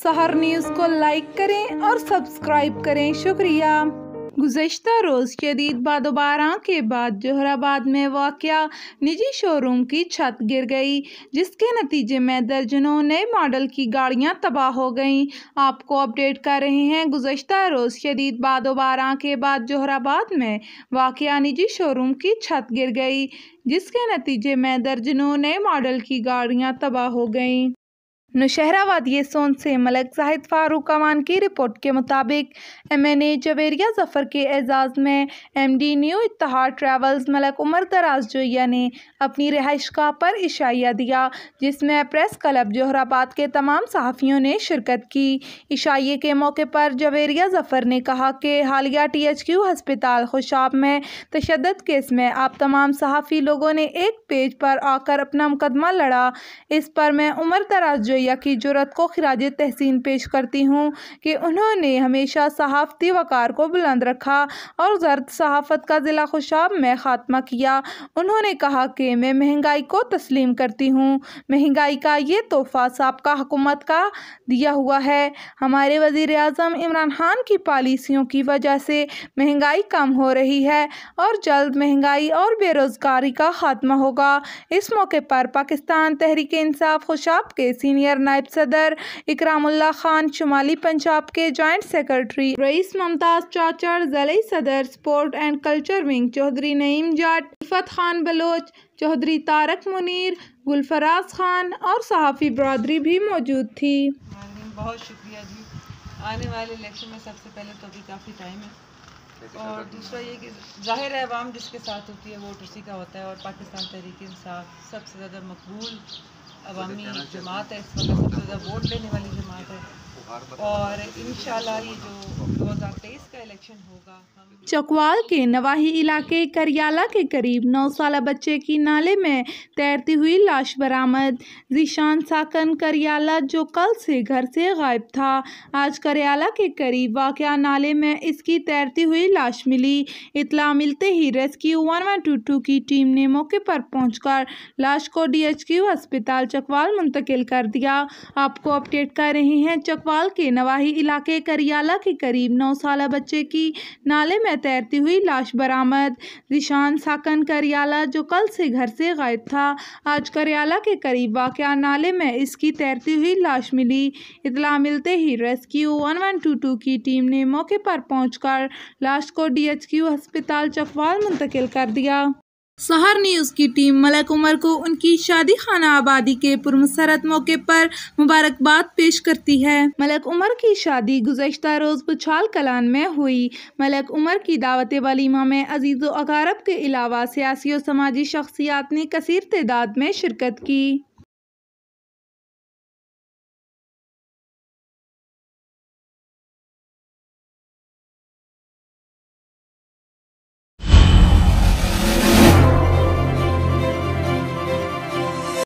सहर न्यूज़ को लाइक करें और सब्सक्राइब करें। शुक्रिया। गुज़श्ता रोज़ शदीद बर्फ़बारी के बाद जोहराबाद में वाक़या निजी शोरूम की छत गिर गई, जिसके नतीजे में दर्जनों नए मॉडल की गाड़ियां तबाह हो गईं। आपको अपडेट कर रहे हैं। गुज़श्ता रोज़ शदीद बर्फ़बारी के बाद जोहराबाद में वाक़या निजी शोरूम की छत गिर गई, जिसके नतीजे में दर्जनों नए मॉडल की गाड़ियां तबाह हो गईं। नौशहरा वादिये सोन से मलिक ज़ाहिद फारूक अवान की रिपोर्ट के मुताबिक MNA जवेरिया ज़फ़र के एजाज़ में MD new Ittehad travels Malik Umar Daraz Joiya ने अपनी रिहाइशगाह पर इशाइया दिया, जिसमें प्रेस क्लब जोहराबाद के तमाम सहाफ़ियों ने शिरकत की। इशाइये के मौके पर जवेरिया ज़फ़र ने कहा कि हालिया THQ हस्पताल खुशाब में तशद्दुद केस में आप तमाम सहाफ़ी लोगों ने एक पेज पर आकर अपना मुकदमा लड़ा। इस पर मैं उमर दराज की जुर्रत को खिराज तहसीन पेश करती हूँ कि उन्होंने हमेशा सहाफ़ती वक़ार को बुलंद रखा और ज़र्द सहाफ़त का ज़िला खुशाब में ख़ात्मा किया। उन्होंने कहा कि मैं महंगाई को तस्लीम करती हूँ। महंगाई का ये तोहफ़ा साबका हुकूमत का दिया हुआ है। हमारे वज़ीर आज़म इमरान खान की पॉलिसियों की वजह से महंगाई कम हो रही है और जल्द महंगाई और बेरोज़गारी का ख़ात्मा होगा। इस मौके पर पाकिस्तान तहरीक इंसाफ खुशाब के सीनियर नायब सदर इकरामुल्लाह खान, शुमाली पंजाब के जॉइंट सेक्रेटरी रईस मुमताज़ चाचर, ज़िले सदर sport and culture wing Chaudhry Naeem Jat, Iffat Khan Baloch, Chaudhry Tariq Munir, Gulfaraz Khan और सहाफ़ी बरादरी भी मौजूद थी। बहुत शुक्रिया जी। आने वाले इलेक्शन में सबसे पहले तो अभी काफ़ी टाइम है, और दूसरा ये कि ज़ाहिर है अवाम जिसके साथ होती है वोट उसी का होता है, और पाकिस्तान तहरीक इंसाफ सबसे ज़्यादा मकबूल अवामी जमात है, इस वक्त सबसे ज़्यादा वोट लेने वाली जमात है, और इंशाल्लाह ये जो 2023 का इलेक्शन होगा। चकवाल के नवाही इलाके करियाला के करीब 9 साला बच्चे की नाले में तैरती हुई लाश बरामद। ज़ीशान साकन करियाला, जो कल से घर से गायब था, आज करियाला के करीब वाक़या नाले में इसकी तैरती हुई लाश मिली। इत्तला मिलते ही रेस्क्यू 1122 की टीम ने मौके पर पहुंचकर लाश को DHQ अस्पताल चकवाल मुंतकिल कर दिया। आपको अपडेट कर रहे हैं। चकवाल के नवाही इलाके करियाला के करीब 9 साला बच्चे की नाले में तैरती हुई लाश बरामद। ज़ीशान साकन करियाला, जो कल से घर से गायब था, आज करियाला के करीब वाक़या नाले में इसकी तैरती हुई लाश मिली। इत्तला मिलते ही रेस्क्यू 1122 की टीम ने मौके पर पहुंचकर लाश को DHQ अस्पताल चकवाल मुंतकिल कर दिया। सहर न्यूज़ की टीम मलिक उमर को उनकी शादी खाना आबादी के पुरमसरत मौके पर मुबारकबाद पेश करती है। मलिक उमर की शादी गुज़श्ता रोज़ बुछाल कलान में हुई। मलिक उमर की दावत वलीमा में अजीज़ व अक़ारब के अलावा सियासी और समाजी शख्सियात ने कसीर तादाद में शिरकत की।